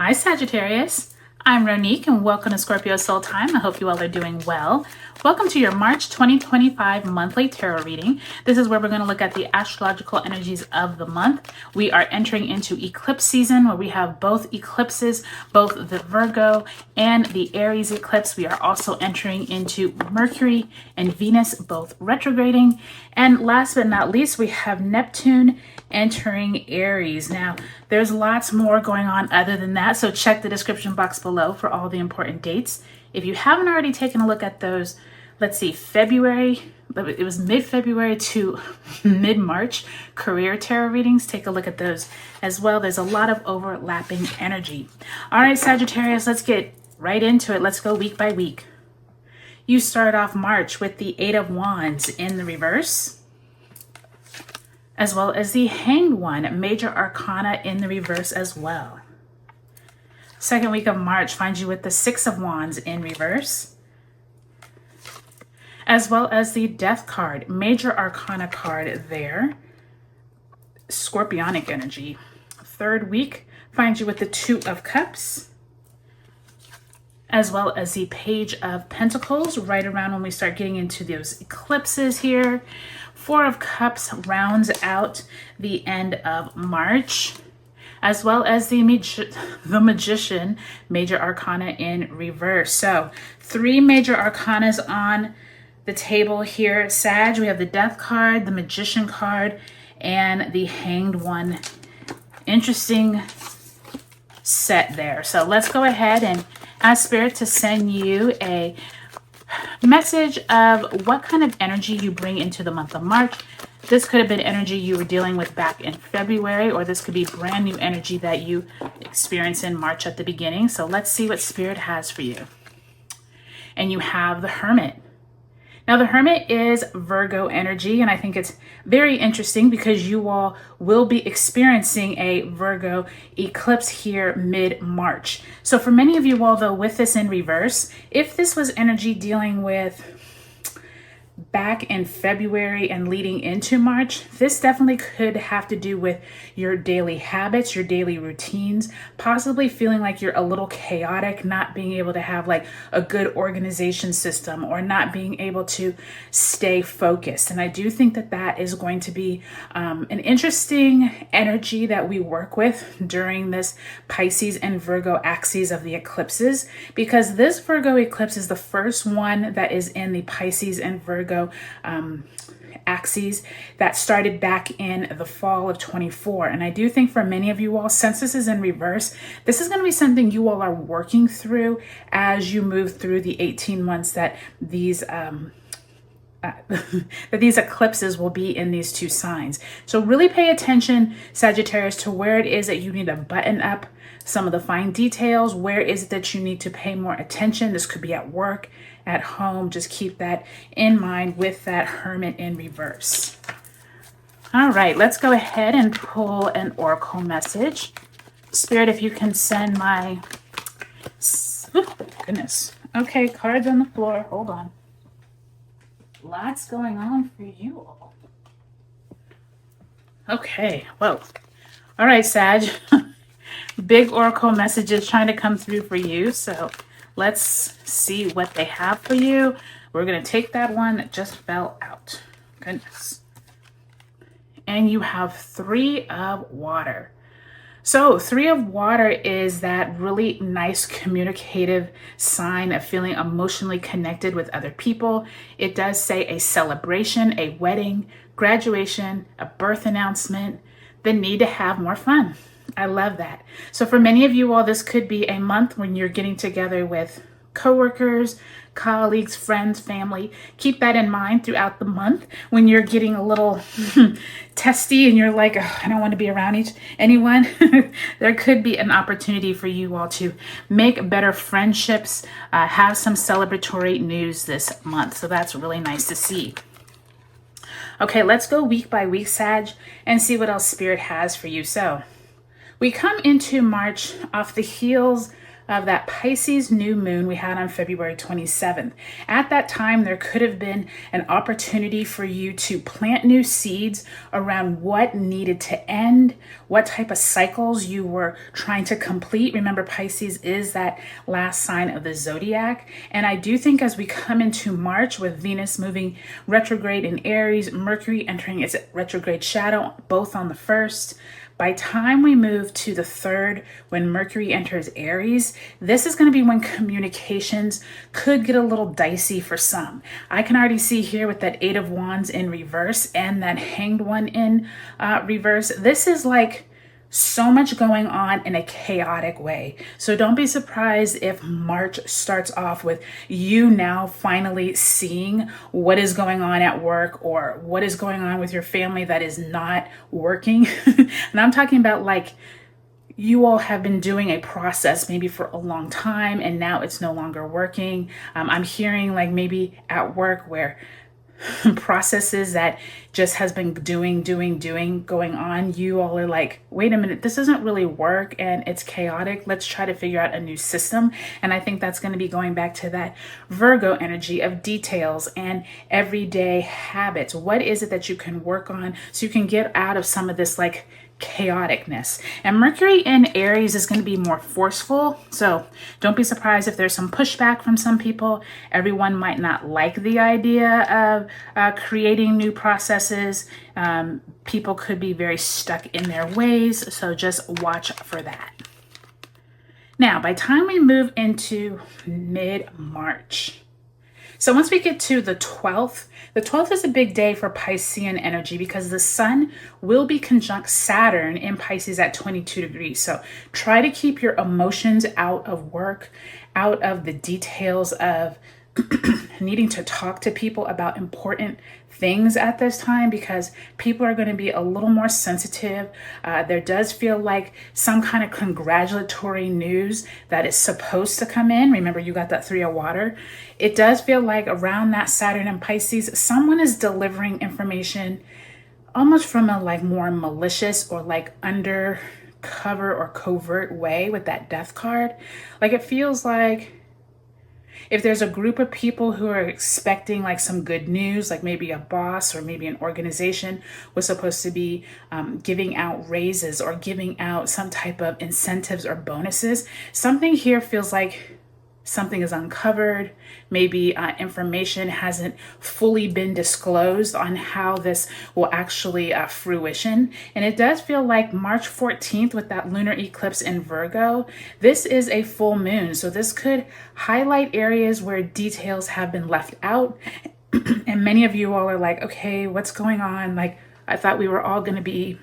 Hi Sagittarius, I'm Ronique and welcome to Scorpio Soul Time. I hope you all are doing well. Welcome to your March 2025 monthly tarot reading. This is where we're going to look at the astrological energies of the month. We are entering into eclipse season where we have both eclipses, both the Virgo and the Aries eclipse. We are also entering into Mercury and Venus, both retrograding. And last but not least, we have Neptune entering Aries. Now, there's lots more going on other than that, so check the description box below for all the important dates. If you haven't already taken a look at those, let's see, February, it was mid-February to mid-March career tarot readings. Take a look at those as well. There's a lot of overlapping energy. All right, Sagittarius, let's get right into it. Let's go week by week. You start off March with the Eight of Wands in the reverse, as well as the Hanged One, major arcana in the reverse as well. Second week of March finds you with the Six of Wands in reverse, as well as the Death card, major arcana card there. Scorpionic energy. Third week finds you with the Two of Cups, as well as the Page of Pentacles, right around when we start getting into those eclipses here. Four of Cups rounds out the end of March, as well as the Magician, major arcana in reverse. So 3 major arcanas on the table here, Sag. We have the Death card, the Magician card, and the Hanged One. Interesting set there. So let's go ahead and ask Spirit to send you a message of what kind of energy you bring into the month of March. This could have been energy you were dealing with back in February, or this could be brand new energy that you experience in March at the beginning. So let's see what Spirit has for you. And you have the Hermit. Now, the Hermit is Virgo energy, and I think it's very interesting because you all will be experiencing a Virgo eclipse here mid-March. So for many of you all, though, with this in reverse, if this was energy dealing with back in February and leading into March, this definitely could have to do with your daily habits, your daily routines, possibly feeling like you're a little chaotic, not being able to have like a good organization system, or not being able to stay focused. And I do think that that is going to be an interesting energy that we work with during this Pisces and Virgo axes of the eclipses, because this Virgo eclipse is the first one that is in the Pisces and Virgo axes that started back in the fall of 24. And I do think for many of you all, since this is in reverse, this is going to be something you all are working through as you move through the 18 months that these these eclipses will be in these two signs. So really pay attention, Sagittarius, to where it is that you need to button up some of the fine details. Where is it that you need to pay more attention? This could be at work, at home. Just keep that in mind with that Hermit in reverse. All right, let's go ahead and pull an oracle message. Spirit, if you can send my... Ooh, goodness. Okay, cards on the floor. Hold on. Lots going on for you all. Okay, whoa. All right, Sag. Big oracle messages trying to come through for you. So let's see what they have for you. We're going to take that one that just fell out. Goodness. And you have 3 of Water. So 3 of Water is that really nice communicative sign of feeling emotionally connected with other people. It does say a celebration, a wedding, graduation, a birth announcement, the need to have more fun. I love that. So for many of you all, this could be a month when you're getting together with coworkers, colleagues, friends, family. Keep that in mind throughout the month when you're getting a little testy and you're like, oh, I don't want to be around anyone. There could be an opportunity for you all to make better friendships, have some celebratory news this month. So that's really nice to see. Okay, let's go week by week, Sag, and see what else Spirit has for you. So we come into March off the heels of that Pisces new moon we had on February 27th. At that time, there could have been an opportunity for you to plant new seeds around what needed to end, what type of cycles you were trying to complete. Remember, Pisces is that last sign of the zodiac. And I do think as we come into March with Venus moving retrograde in Aries, Mercury entering its retrograde shadow, both on the 1st, by time we move to the 3rd, when Mercury enters Aries, this is going to be when communications could get a little dicey for some. I can already see here with that 8 of Wands in reverse and that Hanged One in reverse. This is like so much going on in a chaotic way. So don't be surprised if March starts off with you now finally seeing what is going on at work or what is going on with your family that is not working. And I'm talking about like you all have been doing a process maybe for a long time and now it's no longer working. I'm hearing like maybe at work where processes that just has been doing going on, you all are like, wait a minute, this doesn't really work and it's chaotic, let's try to figure out a new system. And I think that's going to be going back to that Virgo energy of details and everyday habits. What is it that you can work on so you can get out of some of this like chaoticness? And Mercury in Aries is going to be more forceful, so don't be surprised if there's some pushback from some people. Everyone might not like the idea of creating new processes. People could be very stuck in their ways, so just watch for that. Now, by the time we move into mid-March, so once we get to the 12th is a big day for Piscean energy because the sun will be conjunct Saturn in Pisces at 22 degrees. So try to keep your emotions out of work, out of the details of needing to talk to people about important things at this time because people are going to be a little more sensitive. There does feel like some kind of congratulatory news that is supposed to come in. Remember, you got that 3 of water. It does feel like around that Saturn and Pisces, someone is delivering information almost from a like more malicious or like undercover or covert way with that Death card. Like it feels like if there's a group of people who are expecting like some good news, like maybe a boss or maybe an organization was supposed to be giving out raises or giving out some type of incentives or bonuses, something here feels like something is uncovered. Maybe information hasn't fully been disclosed on how this will actually fruition. And it does feel like March 14th with that lunar eclipse in Virgo, this is a full moon. So this could highlight areas where details have been left out. And many of you all are like, okay, what's going on? Like, I thought we were all going to be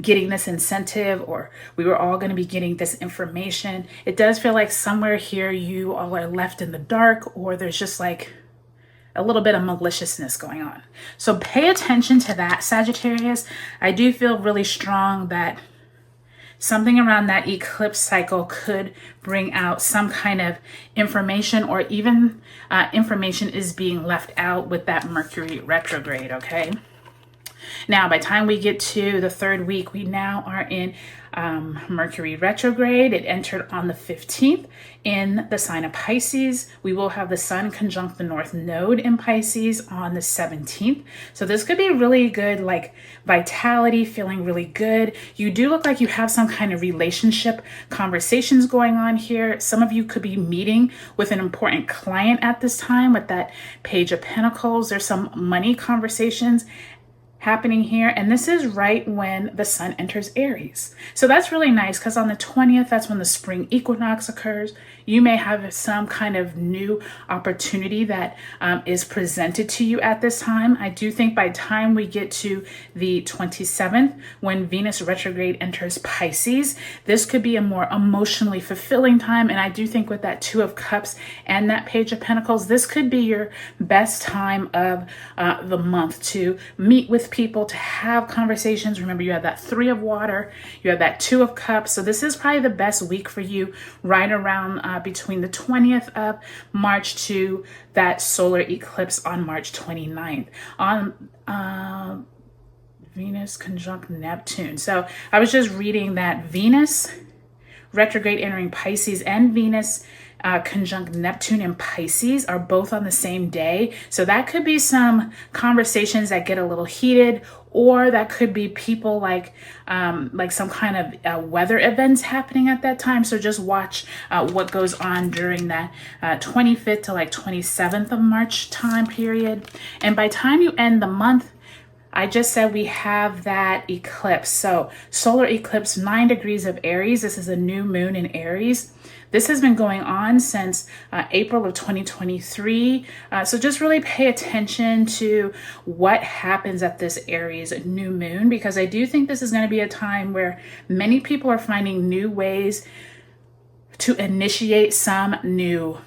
getting this incentive or we were all going to be getting this information. It does feel like somewhere here you all are left in the dark or there's just like a little bit of maliciousness going on. So pay attention to that, Sagittarius. I do feel really strong that something around that eclipse cycle could bring out some kind of information or even information is being left out with that Mercury retrograde, okay? Now, by the time we get to the 3rd week, we now are in Mercury retrograde. It entered on the 15th in the sign of Pisces. We will have the sun conjunct the North Node in Pisces on the 17th. So this could be really good, like vitality, feeling really good. You do look like you have some kind of relationship conversations going on here. Some of you could be meeting with an important client at this time with that Page of Pentacles. There's some money conversations happening here, and this is right when the sun enters Aries. So that's really nice because on the 20th, that's when the spring equinox occurs. You may have some kind of new opportunity that is presented to you at this time. I do think by the time we get to the 27th, when Venus retrograde enters Pisces, this could be a more emotionally fulfilling time. And I do think with that 2 of Cups and that Page of Pentacles, this could be your best time of the month to meet with people, to have conversations. Remember, you have that 3 of water, you have that 2 of Cups. So this is probably the best week for you right around between the 20th of March to that solar eclipse on March 29th on Venus conjunct Neptune. So I was just reading that Venus retrograde entering Pisces, and Venus conjunct Neptune and Pisces are both on the same day. So that could be some conversations that get a little heated, or that could be people like some kind of weather events happening at that time. So just watch what goes on during that 25th to like 27th of March time period. And by time you end the month, I just said we have that eclipse. So solar eclipse, 9 degrees of Aries. This is a new moon in Aries. This has been going on since April of 2023. So just really pay attention to what happens at this Aries new moon, because I do think this is going to be a time where many people are finding new ways to initiate some new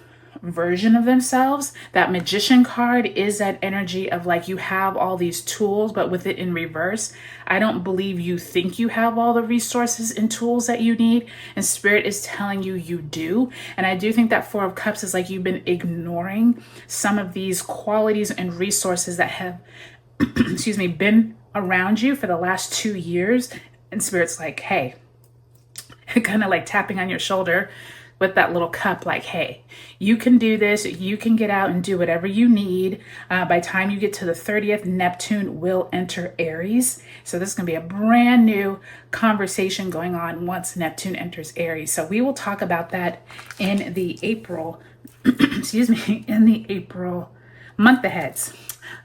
version of themselves. That Magician card is that energy of like you have all these tools, but with it in reverse. I don't believe you think you have all the resources and tools that you need, and Spirit is telling you you do. And I do think that Four of Cups is like you've been ignoring some of these qualities and resources that have excuse me, been around you for the last 2 years. And Spirit's like, hey, kind of like tapping on your shoulder with that little cup, like, hey, you can do this. You can get out and do whatever you need. By the time you get to the 30th, Neptune will enter Aries. So this is going to be a brand new conversation going on once Neptune enters Aries. So we will talk about that in the April, excuse me, in the April month aheads.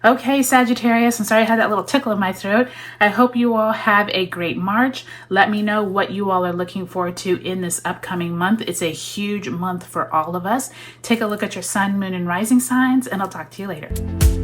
Okay, Sagittarius, I'm sorry I had that little tickle in my throat. I hope you all have a great March. Let me know what you all are looking forward to in this upcoming month. It's a huge month for all of us. Take a look at your sun, moon, and rising signs, and I'll talk to you later.